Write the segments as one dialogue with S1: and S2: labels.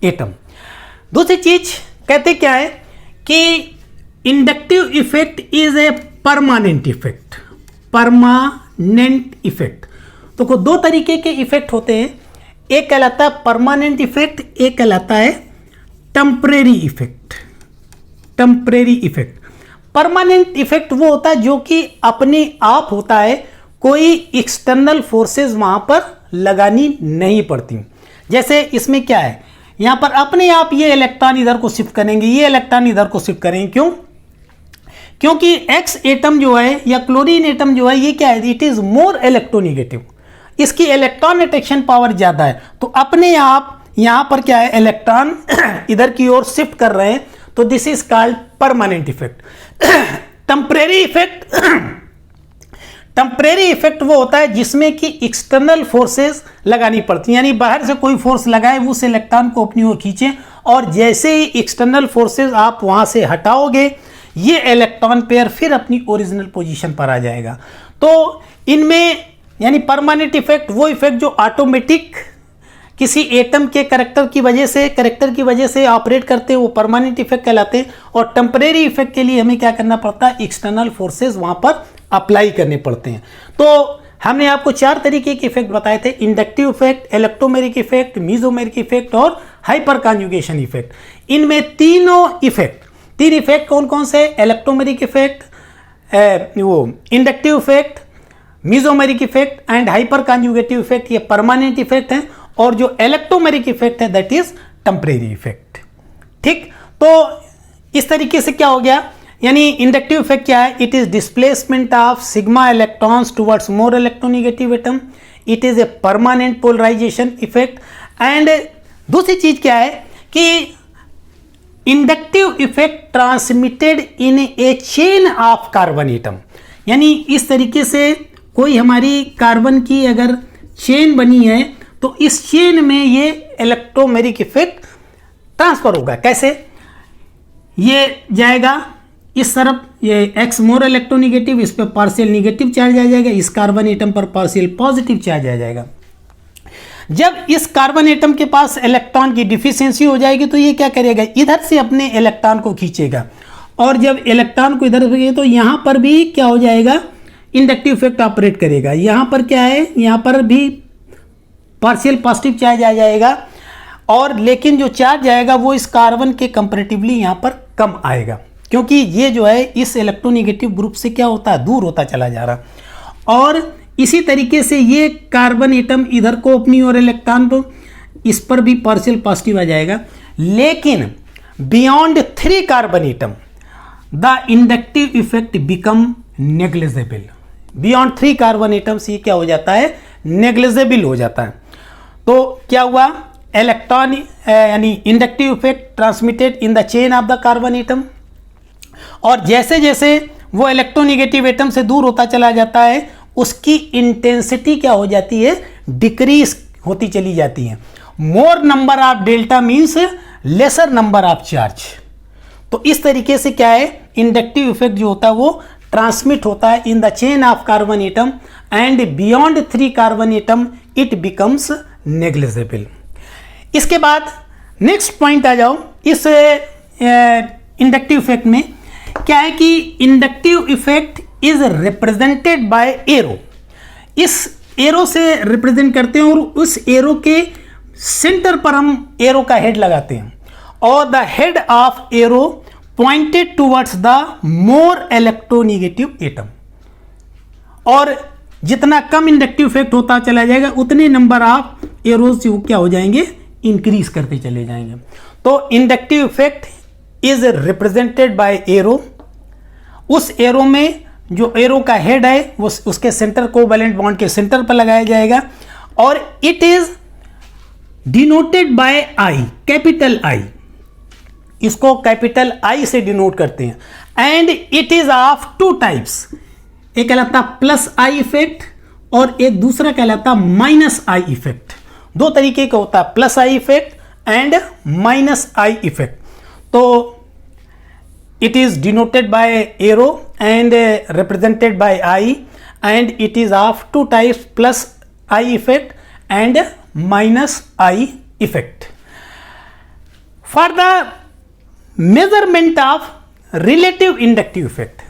S1: Atom. दूसरी चीज कहते क्या है कि inductive effect is a permanent effect. Permanent effect तो को दो तरीके के इफेक्ट होते हैं, एक कहलाता है परमानेंट इफेक्ट, एक कहलाता है temporary effect. Temporary effect, permanent effect वो होता है जो कि अपने आप होता है, कोई एक्सटर्नल फोर्सेस वहां पर लगानी नहीं पड़ती। जैसे इसमें क्या है, यहां पर अपने आप ये इलेक्ट्रॉन इधर को शिफ्ट करेंगे, ये इलेक्ट्रॉन इधर को शिफ्ट करेंगे। क्यों? क्योंकि एक्स एटम जो है या क्लोरीन एटम जो है ये क्या है, इट इज मोर इलेक्ट्रोनिगेटिव, इसकी इलेक्ट्रॉन अट्रैक्शन पावर ज्यादा है, तो अपने आप यहां पर क्या है इलेक्ट्रॉन इधर की ओर शिफ्ट कर रहे हैं, तो this is called permanent effect. Temporary effect, temporary effect वो होता है जिसमें कि एक्सटर्नल फोर्सेस लगानी पड़ती हैं, यानी बाहर से कोई फोर्स लगाए उस इलेक्ट्रॉन को अपनी ओर खींचे, और जैसे ही एक्सटर्नल फोर्सेस आप वहां से हटाओगे ये इलेक्ट्रॉन पेयर फिर अपनी ओरिजिनल पोजीशन पर आ जाएगा। तो इनमें यानी परमानेंट इफेक्ट वो इफेक्ट जो ऑटोमेटिक किसी एटम के करेक्टर की वजह से ऑपरेट करते हैं, वो परमानेंट इफेक्ट कहलाते हैं। और टेम्परेरी इफेक्ट के लिए हमें क्या करना पड़ता है, एक्सटर्नल फोर्सेस वहां पर अप्लाई करने पड़ते हैं। तो हमने आपको चार तरीके के इफेक्ट बताए थे, inductive effect, electromeric effect, mesomeric effect और हाइपर कॉन्जुगेशन इफेक्ट। इनमें तीन इफेक्ट कौन कौन से, इलेक्ट्रोमेरिक इफेक्ट, वो inductive effect, mesomeric effect and hyper conjugative effect, ये परमानेंट इफेक्ट है, और जो इलेक्ट्रोमेरिक इफेक्ट है दैट इज टेम्परेरी इफेक्ट। ठीक, तो इस तरीके से क्या हो गया, यानी इंडक्टिव इफेक्ट क्या है, it is displacement of sigma electrons towards more electronegative atom, it is a permanent polarisation effect. And दूसरी चीज क्या है कि inductive effect transmitted in a chain of carbon atom, यानी इस तरीके से कोई हमारी कार्बन की अगर चेन बनी है तो इस चेन में ये इलेक्ट्रोमेरिक इफेक्ट ट्रांसफर होगा। कैसे, ये जाएगा इस तरफ, ये एक्स मोर इलेक्ट्रोनिगेटिव, इस पर पार्शियल निगेटिव चार्ज आ जाएगा, इस कार्बन एटम पर पार्शियल पॉजिटिव चार्ज आ जाएगा। जब इस कार्बन एटम के पास इलेक्ट्रॉन की डिफिशियंसी हो जाएगी तो ये क्या करेगा, इधर से अपने इलेक्ट्रॉन को खींचेगा, और जब इलेक्ट्रॉन को इधर से तो यहां पर भी क्या हो जाएगा, इंडक्टिव इफेक्ट ऑपरेट करेगा। यहां पर क्या है, यहां पर भी पार्शियल पॉजिटिव चार्ज आ जाएगा, और लेकिन जो चार्ज आएगा वो इस कार्बन के कंपैरेटिवली यहां पर कम आएगा, क्योंकि ये जो है इस इलेक्ट्रोनिगेटिव ग्रुप से क्या होता है, दूर होता चला जा रहा। और इसी तरीके से ये कार्बन एटम इधर को अपनी और इलेक्ट्रॉन को, इस पर भी पार्शियल पॉजिटिव आ जाएगा, लेकिन beyond 3 carbon atom the inductive effect become negligible. Beyond 3 carbon atoms ये क्या हो जाता है, नेग्लिजिबल हो जाता है। तो क्या हुआ, इलेक्ट्रॉन यानी inductive effect transmitted in the chain of the carbon atom, और जैसे जैसे वो इलेक्ट्रोनिगेटिव एटम से दूर होता चला जाता है उसकी इंटेंसिटी क्या हो जाती है, डिक्रीज होती चली जाती है। मोर number of delta means laser number of charge. तो इस तरीके से क्या है, इंडक्टिव इफेक्ट जो होता है वो ट्रांसमिट होता है in the chain of carbon atom, and beyond 3 carbon atom it becomes negligible. इसके बाद नेक्स्ट पॉइंट आ जाओ, इस इंडक्टिव इफेक्ट में क्या है कि inductive effect is represented by arrow. इस एरो से रिप्रेजेंट करते हैं, और उस एरो के सेंटर पर हम एरो का हेड लगाते हैं, और the head of arrow pointed towards the more electronegative atom. और जितना कम इंडक्टिव इफेक्ट होता चला जाएगा उतने नंबर ऑफ एरोज जो क्या हो जाएंगे, इंक्रीज करते चले जाएंगे। तो inductive effect is represented by arrow. उस एरो में जो एरो का हेड है वो उसके सेंटर कोवैलेंट बॉन्ड के सेंटर पर लगाया जाएगा, और it is denoted by I, capital I, इसको कैपिटल आई से डिनोट करते हैं। And it is of 2 types, एक कहलाता प्लस आई इफेक्ट और एक दूसरा कहलाता माइनस आई इफेक्ट। 2 तरीके का होता है, plus I effect and minus I effect. तो it is denoted by arrow and represented by I, and it is of 2 types, plus I effect and minus I effect. For the measurement of relative inductive effect,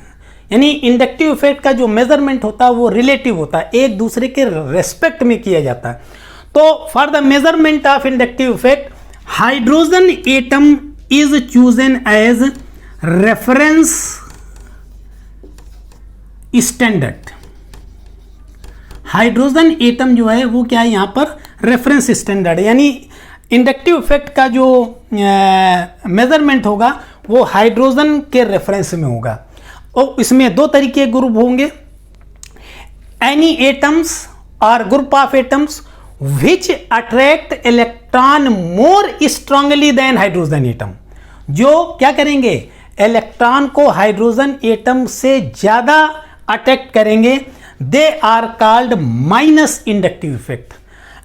S1: यानी inductive effect का जो measurement होता है वो relative होता है, एक दूसरे के रेस्पेक्ट में किया जाता है। तो for the measurement of inductive effect hydrogen atom is chosen as reference standard. Hydrogen atom जो है वो क्या है यहाँ पर रेफरेंस स्टैंडर्ड, यानी इंडक्टिव इफेक्ट का जो मेजरमेंट होगा वो हाइड्रोजन के रेफरेंस में होगा। और इसमें दो तरीके ग्रुप होंगे, एनी एटम्स और group of atoms which attract electron more strongly than hydrogen atom, जो क्या करेंगे इलेक्ट्रॉन को हाइड्रोजन एटम से ज्यादा अट्रैक्ट करेंगे, they are called minus inductive effect.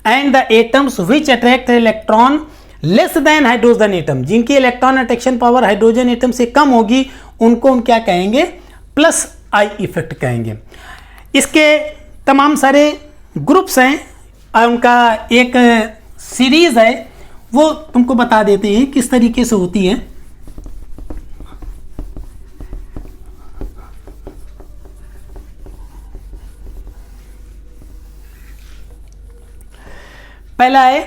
S1: And the atoms which attract electron less than hydrogen atom, जिनकी electron attraction power hydrogen atom से कम होगी, उनको हम क्या कहेंगे प्लस आई इफेक्ट कहेंगे। इसके तमाम सारे ग्रुप्स हैं, उनका एक सीरीज है, वो तुमको बता देते हैं किस तरीके से होती है। पहला है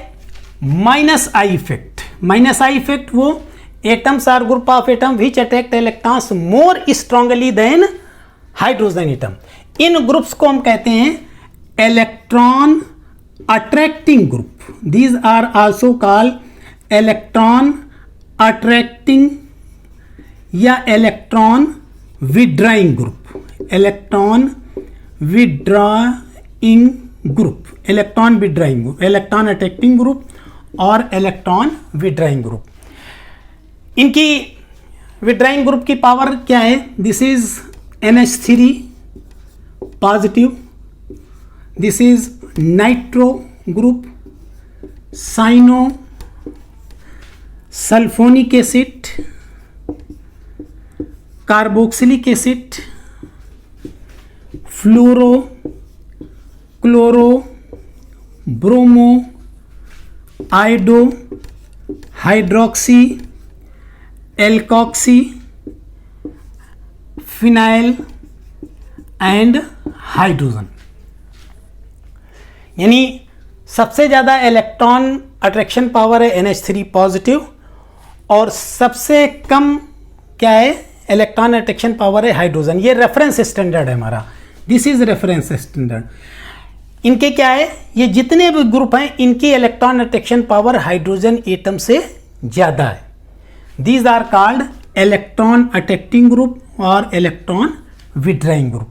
S1: minus I effect. Minus I effect वो atoms are group of atom which attract electrons more strongly than hydrogen atom. इन ग्रुप्स को हम कहते हैं electron attracting group. These are also called electron attracting या electron withdrawing group. Electron withdrawing group, electron withdrawing group, electron attracting group और electron withdrawing group. इनकी withdrawing group की power क्या है? This is NH3 positive, this is nitro group, cyano sulphonic acid, carboxylic acid, fluoro, chloro, bromo, iodo, hydroxy, alkoxy, phenyl and hydrogen. यानी सबसे ज़्यादा electron attraction power है NH3 positive और सबसे कम क्या है इलेक्ट्रॉन अट्रैक्शन पावर है हाइड्रोजन। ये रेफरेंस स्टैंडर्ड है हमारा, दिस इज रेफरेंस स्टैंडर्ड। इनके क्या है, ये जितने भी ग्रुप हैं इनकी electron attraction power hydrogen atom से ज़्यादा है। These are called electron attracting group और इलेक्ट्रॉन विड्रॉइंग ग्रुप।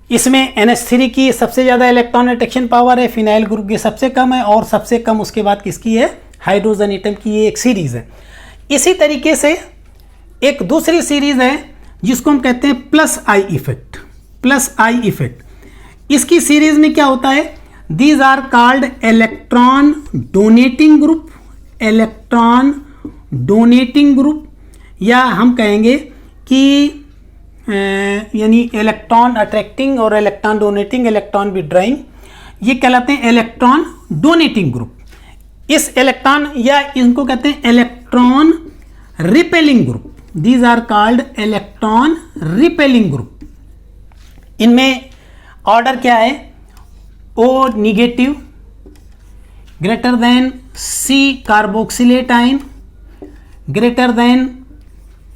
S1: इसमें NH3 की सबसे ज़्यादा इलेक्ट्रॉन अट्रैक्शन पावर है, फिनाइल ग्रुप की सबसे कम है और सबसे कम उसके बाद किसकी है, हाइड्रोजन एटम की। ये एक सीरीज़ है। इसी तरीके से एक दूसरी सीरीज़ है जिसको हम कहते हैं plus I effect. Plus I effect, इसकी सीरीज में क्या होता है, these are called electron donating group, electron donating group, या हम कहेंगे कि यानी इलेक्ट्रॉन अट्रैक्टिंग और इलेक्ट्रॉन डोनेटिंग, इलेक्ट्रॉन विड्रॉइंग, ये कहलाते हैं इलेक्ट्रॉन डोनेटिंग ग्रुप। इस इलेक्ट्रॉन या इनको कहते हैं electron repelling group. These are called electron repelling group. इनमें ऑर्डर क्या है, O negative greater than C carboxylate ion greater than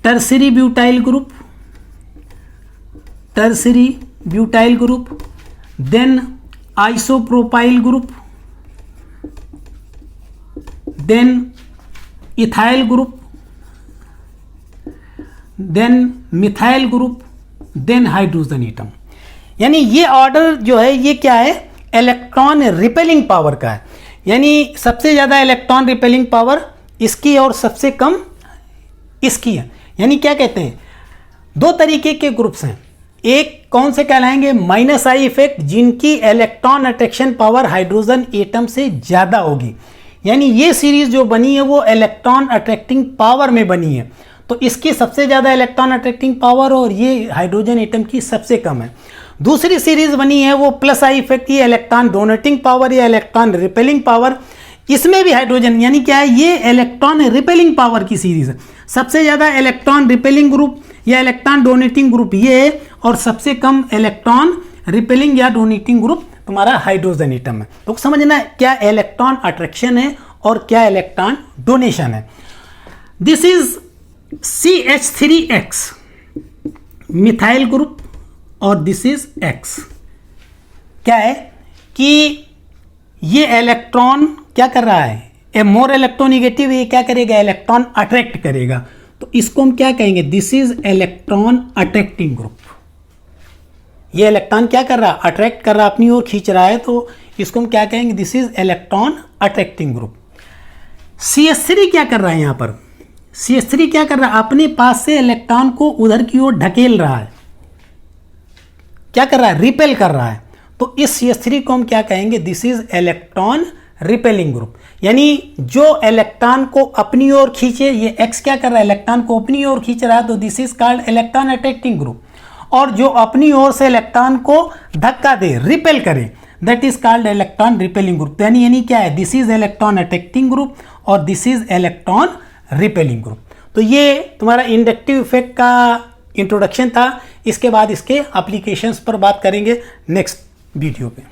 S1: tertiary butyl group, tertiary butyl group, then isopropyl group, then ethyl group, then methyl group, then hydrogen atom. यानी ये order जो है ये क्या है, इलेक्ट्रॉन रिपेलिंग पावर का है। यानी सबसे ज़्यादा इलेक्ट्रॉन रिपेलिंग पावर इसकी और सबसे कम इसकी है। यानी क्या कहते हैं, दो तरीके के ग्रुप्स हैं। एक कौन से कहलाएंगे, माइनस आई इफेक्ट, जिनकी electron attraction power hydrogen atom से ज़्यादा होगी। यानी ये सीरीज जो बनी है वो इलेक्ट्रॉन अट्रैक्टिंग पावर में बनी है, तो इसकी सबसे ज़्यादा इलेक्ट्रॉन अट्रैक्टिंग पावर और ये हाइड्रोजन एटम की सबसे कम है। दूसरी सीरीज बनी है वो प्लस आई इफेक्ट की, इलेक्ट्रॉन डोनेटिंग पावर या इलेक्ट्रॉन रिपेलिंग पावर। इसमें भी हाइड्रोजन, यानी क्या है, ये इलेक्ट्रॉन रिपेलिंग पावर की सीरीज है। सबसे ज़्यादा इलेक्ट्रॉन रिपेलिंग ग्रुप या इलेक्ट्रॉन डोनेटिंग ग्रुप ये है, और सबसे कम इलेक्ट्रॉन रिपेलिंग या डोनेटिंग ग्रुप तुम्हारा हाइड्रोजन एटम है। तो समझना क्या इलेक्ट्रॉन अट्रैक्शन है और क्या इलेक्ट्रॉन डोनेशन है। This is CH3X methyl group और दिस इज X। क्या है कि ये इलेक्ट्रॉन क्या कर रहा है, ए मोर इलेक्ट्रोनिगेटिव, ये क्या करेगा, इलेक्ट्रॉन अट्रैक्ट करेगा। तो इसको हम क्या कहेंगे, this is electron attracting group. ये इलेक्ट्रॉन क्या कर रहा है, अट्रैक्ट कर रहा है, अपनी ओर खींच रहा है, तो इसको हम क्या कहेंगे, this is electron attracting group. CH3 क्या कर रहा है, यहां पर CH3 क्या कर रहा है, अपने पास से इलेक्ट्रॉन को उधर की ओर ढकेल रहा है, क्या कर रहा है, रिपेल कर रहा है। तो इस CH3 को हम क्या कहेंगे, this is electron repelling group. यानी जो इलेक्ट्रॉन को अपनी ओर खींचे, ये X क्या कर रहा है, इलेक्ट्रॉन को अपनी ओर खींच रहा है, तो this is called electron attracting group. और जो अपनी ओर से इलेक्ट्रॉन को धक्का दे, रिपेल करे, that is called electron repelling group. यानी क्या है, this is electron attracting group और this is electron repelling group. तो ये तुम्हारा इंडक्टिव इफेक्ट का इंट्रोडक्शन था। इसके बाद इसके एप्लीकेशंस पर बात करेंगे नेक्स्ट वीडियो पे।